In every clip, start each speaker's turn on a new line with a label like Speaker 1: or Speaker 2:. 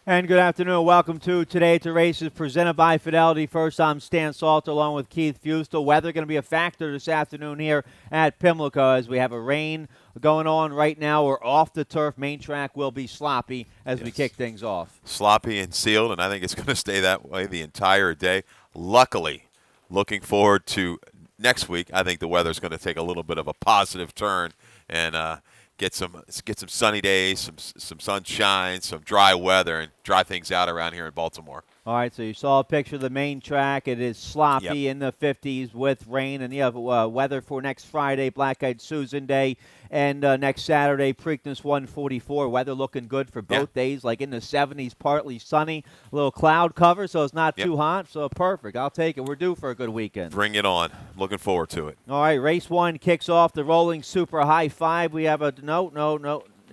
Speaker 1: And good afternoon. Welcome to Today to Races presented by Fidelity. First, I'm Stan Salter along with Keith Fustel. Weather going to be a factor this afternoon here at Pimlico as we have a rain going on right now. We're off the turf. Main track will be sloppy as we kick things off.
Speaker 2: Sloppy and sealed, and I think it's going to stay that way the entire day. Luckily, looking forward to next week. I think the weather's going to take a little bit of a positive turn and get some sunny days, some sunshine, some dry weather, and dry things out around here in Baltimore.
Speaker 1: All right, so you saw a picture of the main track. It is sloppy in the 50s with rain, and you have weather for next Friday, Black-Eyed Susan Day, and next Saturday, Preakness 144. Weather looking good for both days, like in the 70s, partly sunny, a little cloud cover, so it's not too hot, so perfect. I'll take it. We're due for a good weekend.
Speaker 2: Bring it on. Looking forward to it.
Speaker 1: All right, race one kicks off the rolling super high five. We have a no.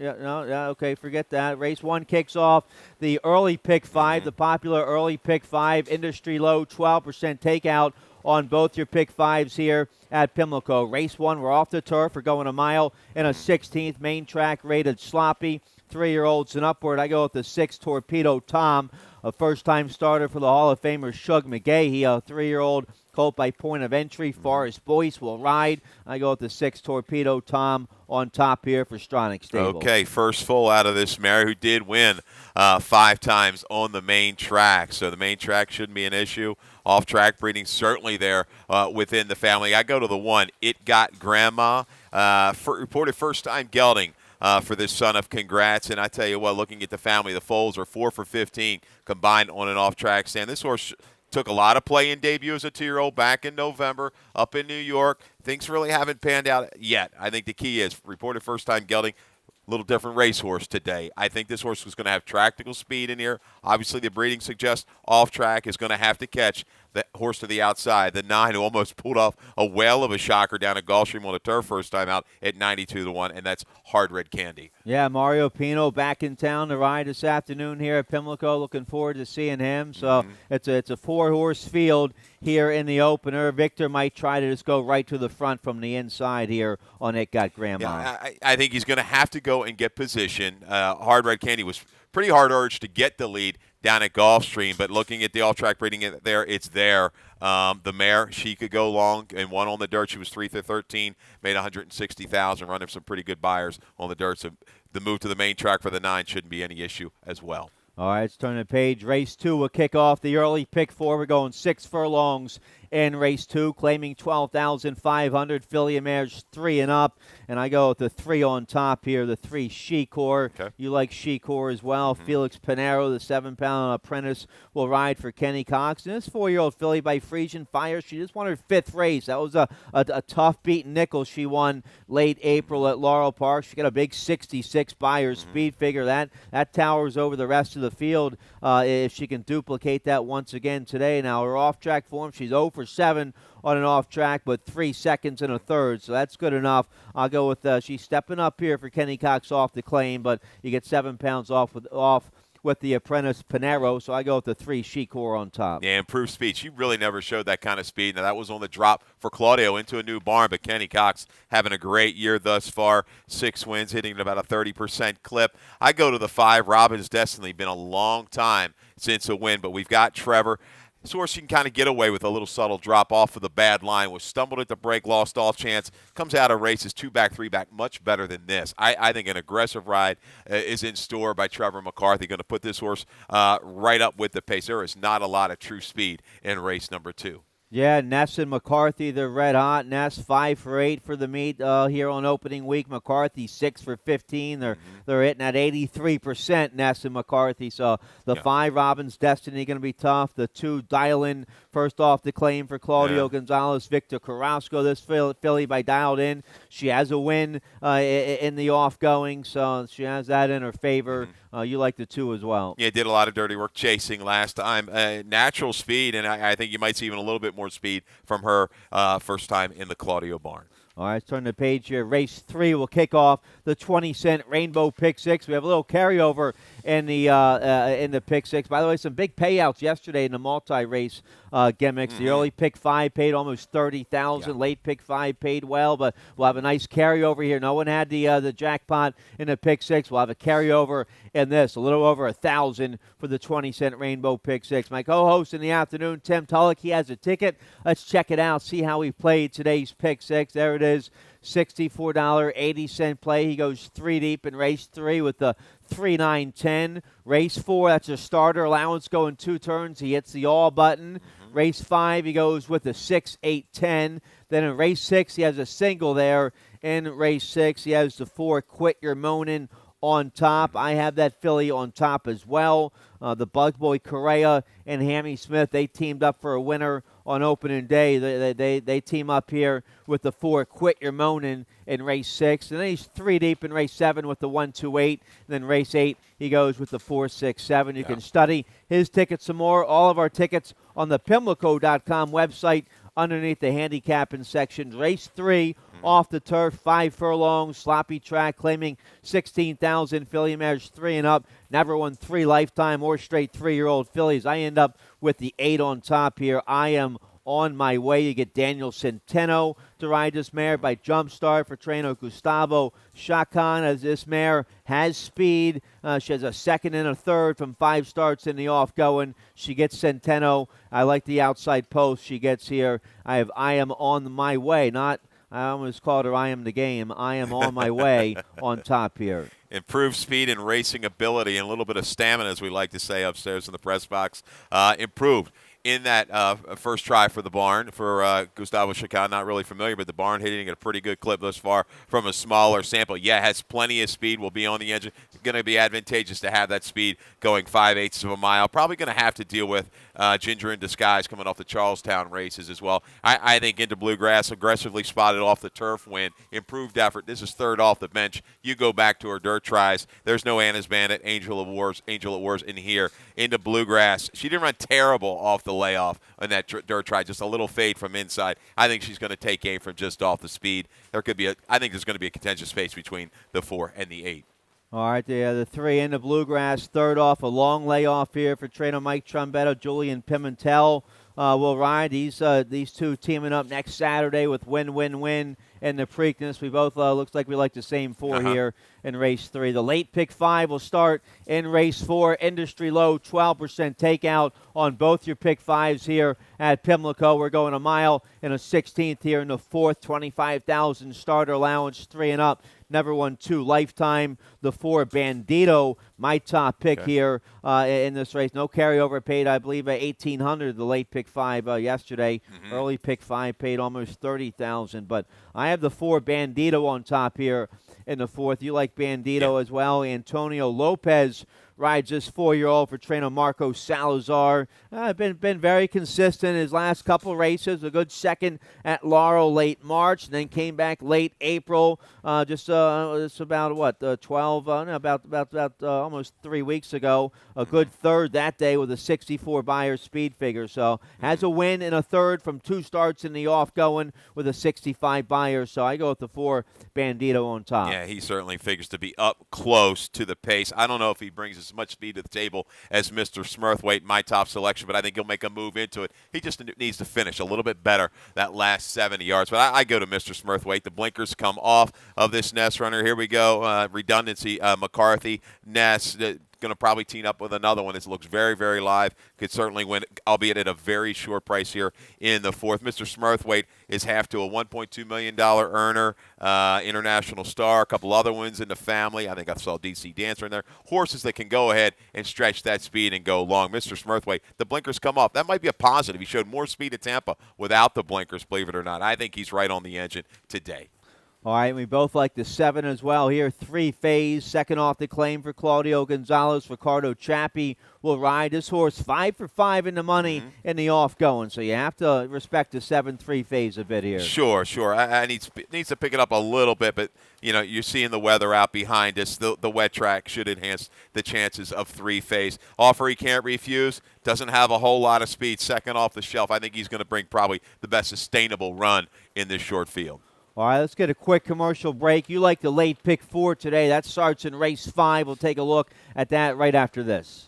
Speaker 1: Okay, forget that. Race one kicks off the early pick five, the popular early pick five, industry low 12% takeout on both your pick fives here at Pimlico. Race one, we're off the turf. We're going a mile in a 16th, main track rated sloppy. 3-year-olds and upward. I go with the 6 Torpedo Tom, a first-time starter for the Hall of Famer Shug McGahee, a 3-year-old colt by point of entry. Forrest Boyce will ride. I go with the 6 Torpedo Tom on top here for Stronach Stable.
Speaker 2: Okay, first full out of this mare who did win 5 times on the main track. So the main track shouldn't be an issue. Off-track breeding certainly there within the family. I go to the 1, It Got Grandma. Reported first-time gelding for this son of Congrats. And I tell you what, looking at the family, the foals are 4 for 15 combined on an off-track stand. This horse took a lot of play in debut as a 2-year-old back in November up in New York. Things really haven't panned out yet. I think the key is reported first-time gelding, a little different racehorse today. I think this horse was going to have tractable speed in here. Obviously, the breeding suggests off-track is going to have to catch the horse to the outside. The 9 who almost pulled off a whale of a shocker down at Gulfstream on the turf first time out at 92-1, and that's Hard Red Candy.
Speaker 1: Yeah, Mario Pino back in town to ride this afternoon here at Pimlico. Looking forward to seeing him. So it's a 4-horse field here in the opener. Victor might try to just go right to the front from the inside here on It Got Grandma.
Speaker 2: Yeah, I think he's going to have to go and get position. Hard Red Candy was pretty hard urged to get the lead down at Gulfstream, but looking at the all-track breeding there, it's there. The mare, she could go long and won on the dirt. She was 3 through 13, made $160,000, running some pretty good buyers on the dirt. So the move to the main track for the 9 shouldn't be any issue as well.
Speaker 1: All right, let's turn the page. Race 2 will kick off the early pick 4. We're going 6 furlongs in race 2, claiming 12,500. Filly mares 3 and up. And I go with the 3 on top here, the 3 She-Core.
Speaker 2: Okay.
Speaker 1: You like She-Core as well. Felix Pinero, the 7-pound apprentice, will ride for Kenny Cox. And this 4-year-old filly by Frisian Fire, she just won her 5th race. That was a tough beat nickel she won late April at Laurel Park. She got a big 66 Beyer speed figure. That towers over the rest of the field if she can duplicate that once again today. Now, her off-track form, she's 0 for 7 on an off-track, but 3 seconds and a third, so that's good enough. I'll go with she's stepping up here for Kenny Cox off the claim, but you get 7 pounds off with the apprentice Pinero, so I go with the 3 She-Core on top.
Speaker 2: Yeah, improved speed. She really never showed that kind of speed. Now, that was on the drop for Claudio into a new barn, but Kenny Cox having a great year thus far. 6 wins, hitting at about a 30% clip. I go to the 5, Robin's Destiny. Been a long time since a win, but we've got Trevor. This horse you can kind of get away with a little subtle drop off of the bad line. Was stumbled at the break, lost all chance. Comes out of races 2 back, 3 back, much better than this. I think an aggressive ride is in store by Trevor McCarthy. Going to put this horse right up with the pace. There is not a lot of true speed in race number 2.
Speaker 1: Yeah, Ness and McCarthy, they're red hot. Ness 5 for 8 for the meet here on opening week. McCarthy 6 for 15. They're hitting at 83%. Ness and McCarthy. So the 5 Robbins Destiny going to be tough. The 2 Dial In first off the claim for Claudio Gonzalez. Victor Carrasco. This filly by Dialed In. She has a win in the off going, so she has that in her favor. You like the 2 as well.
Speaker 2: Yeah, did a lot of dirty work chasing last time. Natural speed, and I think you might see even a little bit more speed from her first time in the Claudio barn.
Speaker 1: All right, let's turn the page here. Race 3 will kick off the 20-cent Rainbow Pick 6. We have a little carryover in the Pick 6. By the way, some big payouts yesterday in the multi-race gimmicks. The early Pick 5 paid almost $30,000.
Speaker 2: Yeah.
Speaker 1: Late Pick 5 paid well, but we'll have a nice carryover here. No one had the jackpot in the Pick 6. We'll have a carryover in this, a little over $1,000 for the 20-cent Rainbow Pick 6. My co-host in the afternoon, Tim Tulloch, he has a ticket. Let's check it out, see how he played today's Pick 6. There it is, $64.80 play. He goes 3 deep in race 3 with the 3-9-10. Race 4, that's a starter allowance going 2 turns. He hits the all button. Race 5, he goes with a 6-8-10. Then in race 6, he has a single there. In race 6, he has the 4 Quit Your Moanin' on top. I have that filly on top as well. The Bug Boy Correa and Hammy Smith, they teamed up for a winner on opening day. They team up here with the 4 Quit Your Moanin' in race 6. And then he's 3 deep in race 7 with the 1-2-8. And then race 8, he goes with the 4-6-7. You can study his tickets some more. All of our tickets on the Pimlico.com website underneath the handicapping section. Race 3 off the turf, 5 furlongs, sloppy track, claiming 16,000. Filly mares 3 and up. Never won 3 lifetime or straight 3-year-old fillies. I end up with the 8 on top here. I am on my way. You get Daniel Centeno to ride this mare by Jumpstart for trainer Gustavo Chacan, as this mare has speed. She has a second and a third from 5 starts in the off-going. She gets Centeno. I like the outside post she gets here. I am on my way, not I almost called her I am the game. I am on my way on top here.
Speaker 2: Improved speed and racing ability and a little bit of stamina, as we like to say upstairs in the press box. Improved in that first try for the barn for Gustavo Chacan. Not really familiar, but the barn hitting at a pretty good clip thus far from a smaller sample. Yeah, has plenty of speed, will be on the engine. Going to be advantageous to have that speed going 5/8 of a mile. Probably going to have to deal with Ginger in Disguise coming off the Charlestown races as well. I think Into Bluegrass, aggressively spotted off the turf win, improved effort. This is third off the bench. You go back to her dirt tries. There's no Anna's Bandit, Angel at Wars in here. Into Bluegrass, she didn't run terrible off the layoff on that dirt try, just a little fade from inside. I think she's going to take aim from just off the speed. I think there's going to be a contentious space between the 4 and the 8.
Speaker 1: All right, the 3 in the Bluegrass, third off, a long layoff here for trainer Mike Trombetta. Julian Pimentel will ride. These two teaming up next Saturday with Win in the Preakness. We both looks like we like the same 4 here in race 3. The late pick 5 will start in race 4. Industry low, 12% takeout on both your pick 5s here at Pimlico. We're going a mile and a 16th here in the 4th, 25,000 starter allowance, 3 and up. Never won 2 lifetime. The 4 Bandito, my top pick here in this race. No carryover, paid I believe $1,800. The late pick 5 yesterday. Early pick 5 paid almost $30,000. But I have the 4 Bandito on top here in the 4th. You like Bandito as well. Antonio Lopez rides this 4-year-old for trainer Marco Salazar. Been very consistent his last couple races. A good second at Laurel late March, and then came back late April. It's about almost 3 weeks ago. A good third that day with a 64 Beyer speed figure. So has a win in a third from 2 starts in the off going with a 65 Beyer. So I go with the 4 Bandito on top.
Speaker 2: Yeah, he certainly figures to be up close to the pace. I don't know if he brings as much speed to the table as Mr. Smurthwaite, my top selection, but I think he'll make a move into it. He just needs to finish a little bit better that last 70 yards. But I go to Mr. Smurthwaite. The blinkers come off of this Ness runner. Here we go. Redundancy, McCarthy, Ness. Going to probably team up with another one. This looks very, very live. Could certainly win, albeit at a very short price here in the 4th. Mr. Smurthwaite is half to a $1.2 million earner, international star, a couple other wins in the family. I think I saw DC Dancer in there. Horses that can go ahead and stretch that speed and go long. Mr. Smurthwaite, the blinkers come off. That might be a positive. He showed more speed at Tampa without the blinkers, believe it or not. I think he's right on the engine today.
Speaker 1: All right, we both like the 7 as well here. 3 phase, second off the claim for Claudio Gonzalez. Ricardo Chappie will ride this horse 5 for 5 in the money in the off going. So you have to respect the 7-3 phase a bit here.
Speaker 2: Sure. I needs to pick it up a little bit, but you're seeing the weather out behind us. The wet track should enhance the chances of 3 phase. Offer he can't refuse. Doesn't have a whole lot of speed. Second off the shelf. I think he's going to bring probably the best sustainable run in this short field.
Speaker 1: All right, let's get a quick commercial break. You like the late pick 4 today. That starts in race 5. We'll take a look at that right after this.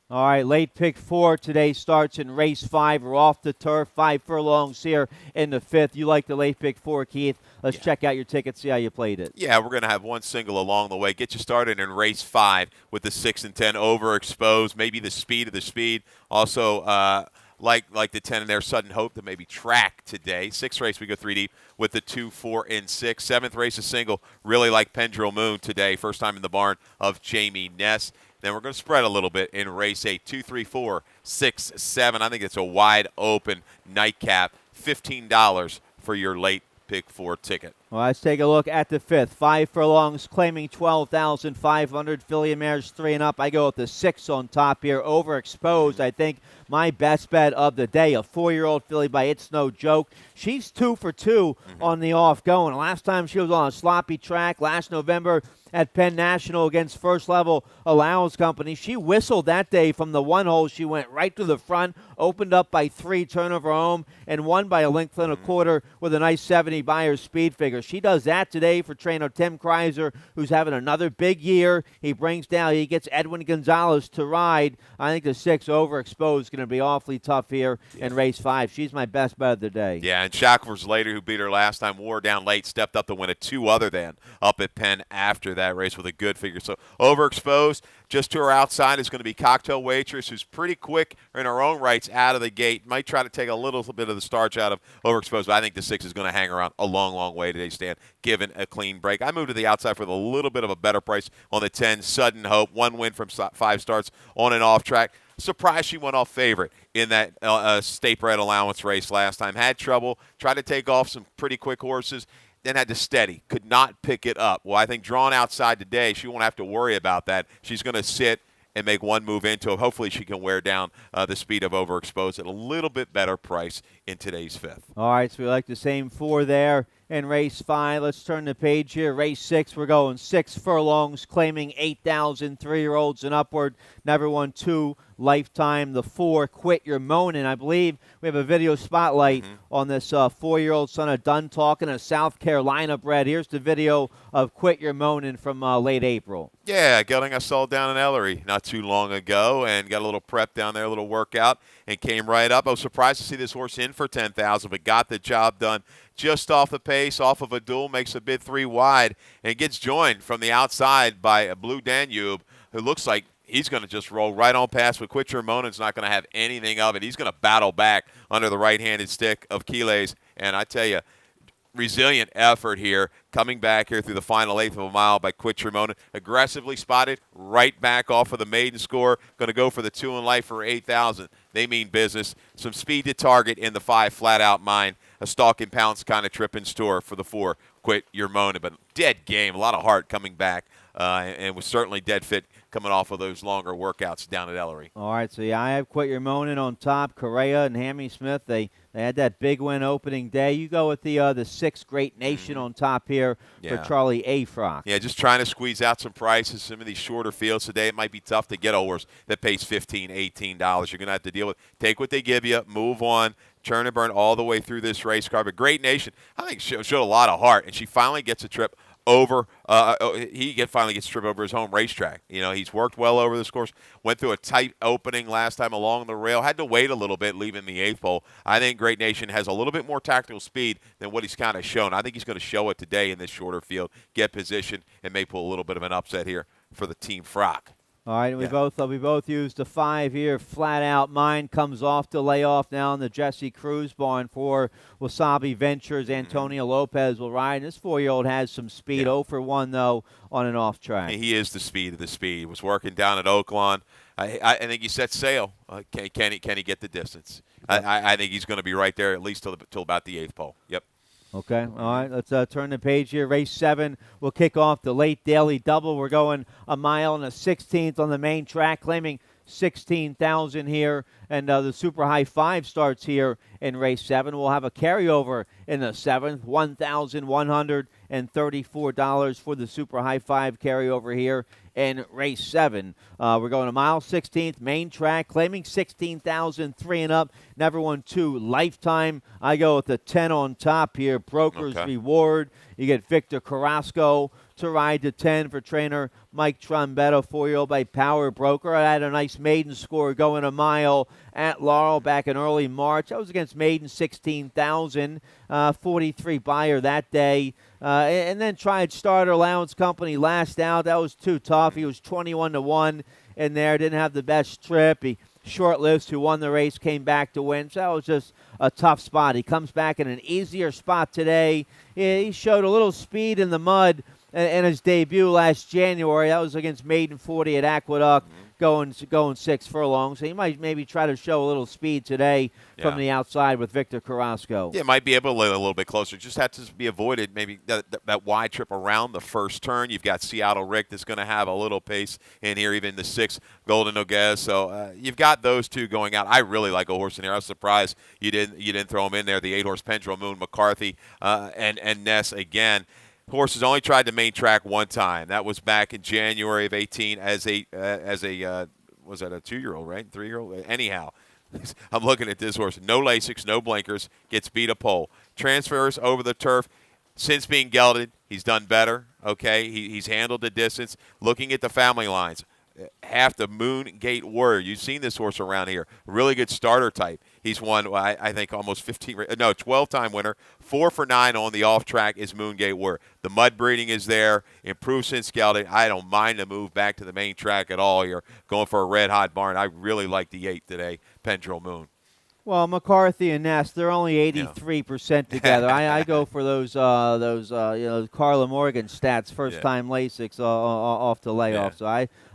Speaker 1: All right, late pick 4 today starts in race 5. We're off the turf, 5 furlongs here in the 5th. You like the late pick 4, Keith. Let's check out your ticket, see how you played it.
Speaker 2: Yeah, we're going to have one single along the way. Get you started in race 5 with the 6 and 10 overexposed, maybe the speed of the speed. Also, like the 10 in there, Sudden Hope to maybe track today. 6th race, we go 3 deep with the 2, 4, and 6. 7th race, a single, really like Pendrell Moon today. First time in the barn of Jamie Ness. Then we're going to spread a little bit in race 8, 2, 3, 4, 6, 7. I think it's a wide open nightcap. $15 for your late pick 4 ticket.
Speaker 1: Well, let's take a look at the 5th. 5 furlongs claiming 12,500. Filly and mares 3 and up. I go with the 6 on top here. Overexposed, I think, my best bet of the day. A 4-year-old filly by It's No Joke. She's 2 for 2 on the off going. Last time she was on a sloppy track last November at Penn National against First Level Allowance Company. She whistled that day from the 1 hole. She went right to the front, opened up by 3, turnover home, and won by a length and a quarter with a nice 70 Buyers speed figure. She does that today for trainer Tim Kreiser, who's having another big year. He gets Edwin Gonzalez to ride. I think the 6 overexposed is going to be awfully tough here in race 5. She's my best bet of the day.
Speaker 2: Yeah, and Shackelford's later, who beat her last time, wore down late, stepped up to win a 2 other than up at Penn after that race with a good figure. So overexposed, just to her outside is going to be Cocktail Waitress, who's pretty quick in her own rights out of the gate. Might try to take a little bit of the starch out of overexposed, but I think the 6 is going to hang around a long, long way today, Stan, given a clean break. I moved to the outside for a little bit of a better price on the 10, Sudden Hope. 1 win from 5 starts on and off track. Surprised she went off favorite in that state bred allowance race last time. Had trouble, tried to take off some pretty quick horses, then had to steady, could not pick it up. Well, I think drawn outside today, she won't have to worry about that. She's going to sit and make one move into it. Hopefully she can wear down the speed of overexposed at a little bit better price in today's 5th.
Speaker 1: All right, so we like the same 4 there in race 5. Let's turn the page here. Race 6, we're going 6 furlongs, claiming 8,000 3-year-olds and upward. Never won 2 lifetime. The 4, Quit Your Moanin'. I believe we have a video spotlight on this 4-year-old son of Dunn talking, a South Carolina bred. Here's the video of Quit Your Moanin' from late April.
Speaker 2: Yeah, Gelding I saw down in Ellery not too long ago and got a little prep down there, a little workout, and came right up. I was surprised to see this horse in for 10,000, but got the job done just off the pace, off of a duel, makes a bid 3 wide, and gets joined from the outside by a Blue Danube, who looks like he's going to just roll right on past. But Quit Your Moanin's not going to have anything of it. He's going to battle back under the right-handed stick of Keelay's, and I tell you, resilient effort here, coming back here through the final 1/8 of a mile by Quit Your Moanin'. Aggressively spotted, right back off of the maiden score. Going to go for the 2 in life for 8,000. They mean business. Some speed to target in the 5, flat out mine. A stalk and pounce kind of trip in store for the 4, Quit Your Moanin'. But dead game, a lot of heart coming back, and was certainly dead fit coming off of those longer workouts down at Ellery.
Speaker 1: All right, so yeah, I have Quit Your Moanin' on top. Correa and Hammy Smith, they had that big win opening day. You go with the 6, Great Nation on top here for Charlie A. Frock.
Speaker 2: Yeah, just trying to squeeze out some prices. Some of these shorter fields today, it might be tough to get a horse that pays $15, $18. You're going to have to deal with. Take what they give you, move on, turn and burn all the way through this race car. But Great Nation, I think showed a lot of heart, and she finally gets a trip over. Finally gets tripped over his home racetrack. You know, he's worked well over this course. Went through a tight opening last time along the rail. Had to wait a little bit leaving the 8th hole. I think Great Nation has a little bit more tactical speed than what he's kind of shown. I think he's going to show it today in this shorter field, get position, and may pull a little bit of an upset here for the Team Frock.
Speaker 1: All right, and we both used the 5 here, flat out. Mine comes off to lay off now in the Jesse Cruz barn for Wasabi Ventures. Antonio Lopez will ride. This 4-year-old has some speed. 0 for 1, though, on an off track.
Speaker 2: He is the speed of the speed. He was working down at Oaklawn. I think he set sail. Can he get the distance? I think he's going to be right there at least till about the 8th pole. Yep.
Speaker 1: Okay, all right. Let's turn the page here. Race 7 will kick off the late daily double. We're going a mile and a 16th on the main track, claiming 16,000 here. And the Super High 5 starts here in race 7. We'll have a carryover in the 7th, $1,134 for the Super High 5 carryover here in race 7. We're going a mile 16th, main track, claiming 16,003 and up. Never won 2 lifetime. I go with the 10 on top here. Broker's Reward. You get Victor Carrasco to ride to 10 for trainer Mike Trombetta, 4-year-old by Power Broker. I had a nice maiden score going a mile at Laurel back in early March. I was against maiden 16,000, 43 buyer that day. And then tried Starter Allowance Company last out. That was too tough. He was 21-1 in there. Didn't have the best trip. He Shortlist, who won the race, came back to win. So that was just a tough spot. He comes back in an easier spot today. He showed a little speed in the mud in his debut last January. That was against Maiden 40 at Aqueduct, going 6 furlongs. So he might maybe try to show a little speed today from the outside with Victor Carrasco.
Speaker 2: Yeah, might be able to live a little bit closer. Just had to be avoided maybe that wide trip around the first turn. You've got Seattle Rick that's going to have a little pace in here, even the 6 Golden Noguez. So you've got those two going out. I really like a horse in here. I was surprised you didn't throw him in there. The 8-horse Pendulum Moon, McCarthy, and Ness again. Horses only tried the main track one time. That was back in January of 18 as a was that a 2-year-old, right? 3-year-old? Anyhow, I'm looking at this horse. No Lasix, no blinkers, gets beat a pole. Transfers over the turf. Since being gelded, he's done better, okay? He's handled the distance. Looking at the family lines, half the Moon Gate Warrior. You've seen this horse around here. Really good starter type. He's won, I think, almost 12-time winner. 4 for 9 on the off track is Moon Gate Warrior. The mud breeding is there. Improved since gelding. I don't mind the move back to the main track at all here. Going for a red-hot barn. I really like the 8 today, Pendrell Moon.
Speaker 1: Well, McCarthy and Ness, they're only 83% together. I go for those Carla Morgan stats, first-time Lasix off the layoff. So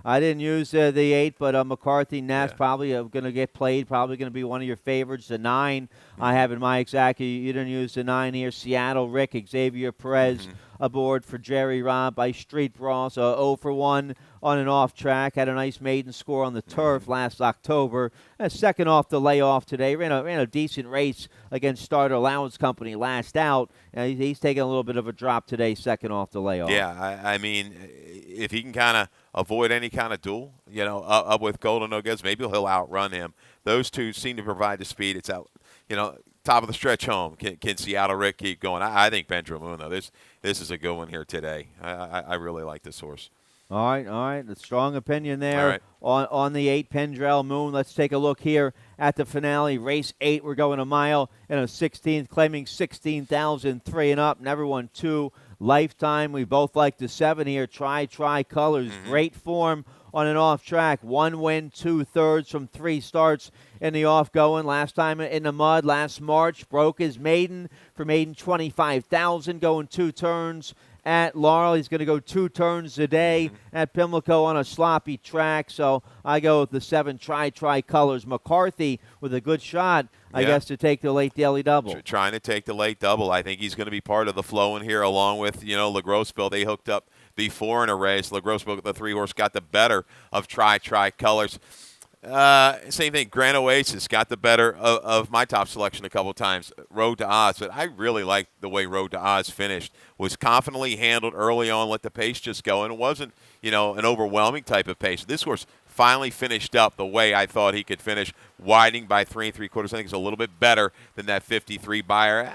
Speaker 1: I didn't use the 8, but McCarthy, Ness probably going to get played, probably going to be one of your favorites. The 9 I have in my exact. You didn't use the 9 here. Seattle Rick, Xavier Perez aboard for Jerry Robb by Street Brawl. So 0 for 1 on an off track. Had a nice maiden score on the turf last October. Second off the layoff today. Ran a decent race against Starter Allowance Company last out. He's taking a little bit of a drop today, second off the layoff.
Speaker 2: Yeah, I mean, if he can kind of avoid any kind of duel, up with Golden Noguez, maybe he'll outrun him. Those two seem to provide the speed. It's out, top of the stretch home. Can Seattle Rick keep going? I think Pendrell Moon, though, this is a good one here today. I really like this horse.
Speaker 1: All right. A strong opinion there on the 8 Pendrell Moon. Let's take a look here at the finale. Race 8, we're going a mile and a 16th, claiming 16,003 and up. Never won 2 lifetime. We both like the 7 here. Tri Colors. Great form on an off track. 1 win, 2/3 from 3 starts in the off going. Last time in the mud last March. Broke his maiden for maiden 25,000, going 2 turns at Laurel. He's going to go 2 turns a day at Pimlico on a sloppy track. So I go with the 7 Tri Colors. McCarthy with a good shot, I guess, to take the late daily double.
Speaker 2: Trying to take the late double. I think he's going to be part of the flow in here, along with, LaGrosseville. They hooked up before in a race. LaGrosseville, the 3-horse, got the better of Tri Colors. Same thing. Grand Oasis got the better of my top selection a couple times. Road to Oz, but I really liked the way Road to Oz finished. Was confidently handled early on, let the pace just go, and it wasn't an overwhelming type of pace. This horse finally finished up the way I thought he could finish, widening by 3 3/4. I think it's a little bit better than that 53 buyer.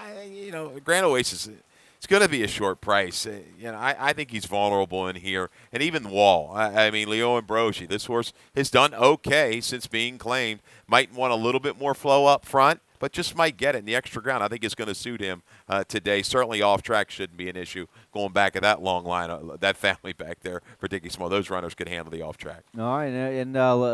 Speaker 2: Grand Oasis. It's going to be a short price. I think he's vulnerable in here. And even Wall. I mean, Leo Ambrosi, this horse has done okay since being claimed. Might want a little bit more flow up front, but just might get it. And the extra ground, I think, is going to suit him today. Certainly off track shouldn't be an issue. Going back at that long line, that family back there for Dickie Small, those runners could handle the off track.
Speaker 1: All right, and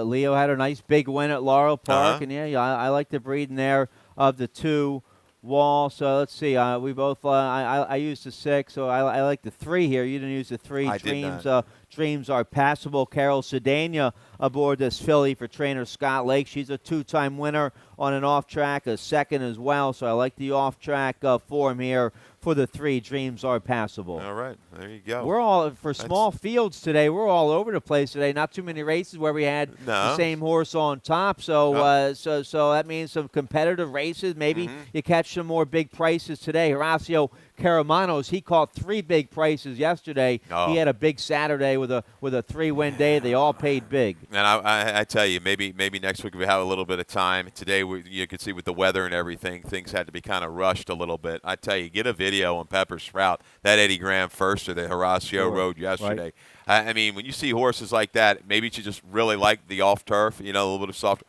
Speaker 1: Leo had a nice big win at Laurel Park. And, I like the breeding there of the 2. Wall. So let's see. We both. I used the 6, so I like the 3 here. You didn't use the 3.
Speaker 2: I
Speaker 1: Dreams.
Speaker 2: did not.
Speaker 1: Dreams Are Passable. Carol Sedania aboard this filly for trainer Scott Lake. She's a 2-time winner on an off-track, a second as well. So I like the off-track form here for the 3. Dreams Are Passable.
Speaker 2: All right, there you go.
Speaker 1: We're all, for small fields today, we're all over the place today. Not too many races where we had the same horse on top. So so that means some competitive races. Maybe you catch some more big prices today. Horacio Caramanos, he caught 3 big prices yesterday. He had a big Saturday with a 3-win day. They all paid big.
Speaker 2: And I tell you, maybe next week we have a little bit of time. Today, you can see with the weather and everything, things had to be kind of rushed a little bit. I tell you, get a video on Pepper Sprout, that Eddie Graham firster that Horacio rode yesterday. Right. I mean, when you see horses like that, maybe you just really like the off-turf, a little bit of soft,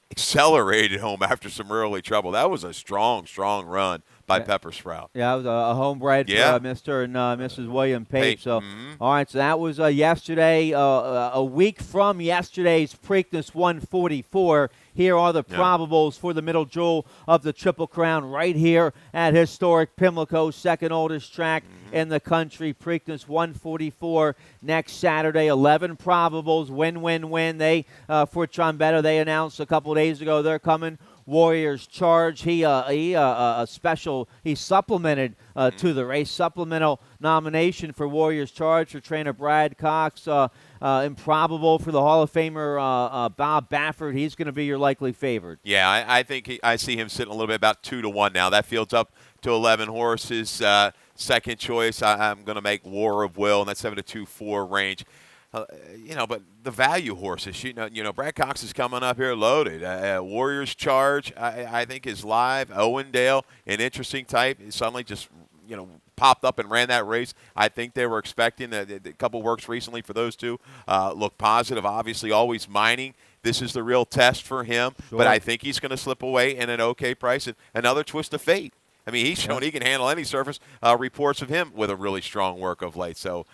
Speaker 2: accelerated home after some early trouble. That was a strong, strong run by Pepper Sprout.
Speaker 1: Yeah, it was a homebred for Mr. and Mrs. William Pate. So, all right, so that was yesterday. A week from yesterday's Preakness 144. Here are the probables for the middle jewel of the Triple Crown right here at historic Pimlico, second oldest track in the country. Preakness 144 next Saturday. 11 probables. Win. They for Trombetta, they announced a couple days ago they're coming. Warriors Charge. He supplemented to the race. Supplemental nomination for Warriors Charge for trainer Brad Cox. Improbable for the Hall of Famer Bob Baffert. He's going to be your likely favorite.
Speaker 2: Yeah, I think I see him sitting a little bit about 2-1 now. That field's up to 11 horses. Second choice, I'm going to make War of Will, and that's 7-2-4 range. But the value horses, Brad Cox is coming up here loaded. Warriors Charge, I think, is live. Owendale, an interesting type, suddenly just, popped up and ran that race. I think they were expecting a couple works recently for those two. Look positive, obviously, always mining. This is the real test for him, but I think he's going to slip away in an okay price. And another twist of fate. I mean, he's shown he can handle any surface. Reports of him with a really strong work of late. So,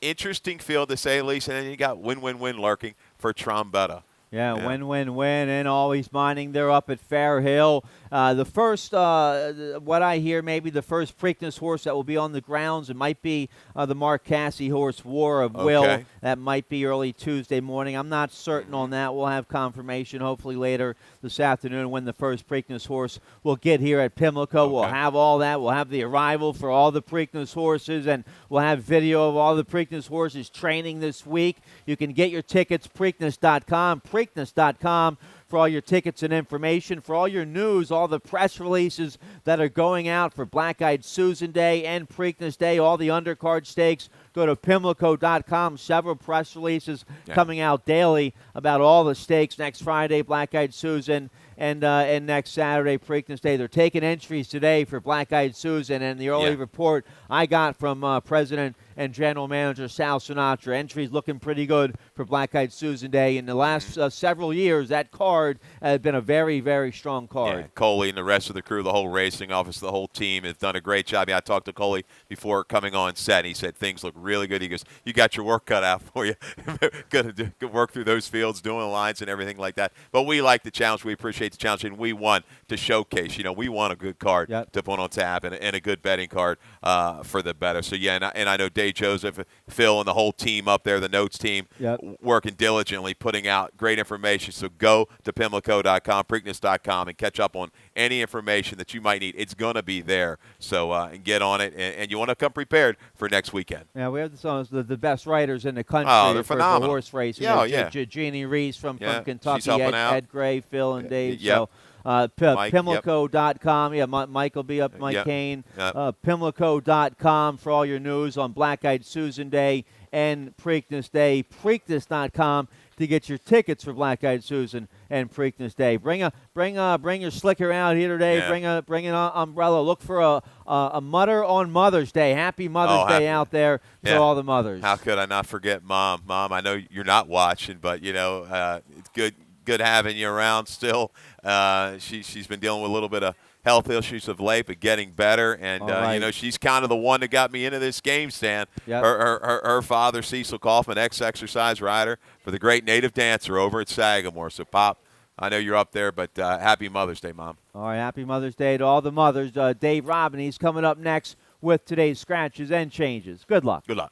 Speaker 2: interesting field to say the least. And then you got win lurking for Trombetta.
Speaker 1: Yeah, win, and always mining. They're up at Fair Hill. The first, what I hear, maybe the first Preakness horse that will be on the grounds, it might be the Mark Casse horse, War of Will. That might be early Tuesday morning. I'm not certain on that. We'll have confirmation hopefully later this afternoon when the first Preakness horse will get here at Pimlico. We'll have all that. We'll have the arrival for all the Preakness horses, and we'll have video of all the Preakness horses training this week. You can get your tickets, Preakness.com, Preakness.com, for all your tickets and information, for all your news, all the press releases that are going out for Black-Eyed Susan Day and Preakness Day, all the undercard stakes. Go to Pimlico.com. Several press releases coming out daily about all the stakes next Friday, Black-Eyed Susan, and next Saturday, Preakness Day. They're taking entries today for Black-Eyed Susan, and the early report I got from President and General Manager Sal Sinatra. Entries looking pretty good for Black-Eyed Susan Day. In the last several years, that card has been a very, very strong card.
Speaker 2: Yeah, Coley and the rest of the crew, the whole racing office, the whole team has done a great job. Yeah, I talked to Coley before coming on set, and he said things look really good. He goes, you got your work cut out for you. Going to work through those fields, doing lines and everything like that. But we like the challenge. We appreciate the challenge, and we want to showcase. We want a good card to put on tap and a good betting card for the better. So, yeah, and I know Dave Joseph, Phil, and the whole team up there, the notes team, working diligently, putting out great information. So go to Pimlico.com, Preakness.com, and catch up on any information that you might need. It's going to be there. So and get on it, and you want to come prepared for next weekend.
Speaker 1: Yeah, we have the best writers in the country
Speaker 2: they're
Speaker 1: for
Speaker 2: phenomenal.
Speaker 1: Horse racing. Jeannie Reese from Kentucky, Ed Gray, Phil, and Dave. So Pimlico.com. Mike will be up, Mike Kane. Pimlico.com for all your news on Black-Eyed Susan Day and Preakness Day. Preakness.com to get your tickets for Black-Eyed Susan and Preakness Day. Bring your slicker out here today. Bring an umbrella. Look for a mother on Mother's Day. Happy Mother's Day out there to all the mothers.
Speaker 2: How could I not forget Mom? Mom, I know you're not watching, but it's good having you around still. She's been dealing with a little bit of health issues of late, but getting better. And, she's kind of the one that got me into this game, Stan. Her father, Cecil Kaufman, ex-exercise rider for the great native dancer over at Sagamore. So, Pop, I know you're up there, but happy Mother's Day, Mom.
Speaker 1: All right, happy Mother's Day to all the mothers. Dave Robin, he's coming up next with today's scratches and changes. Good luck.
Speaker 2: Good luck.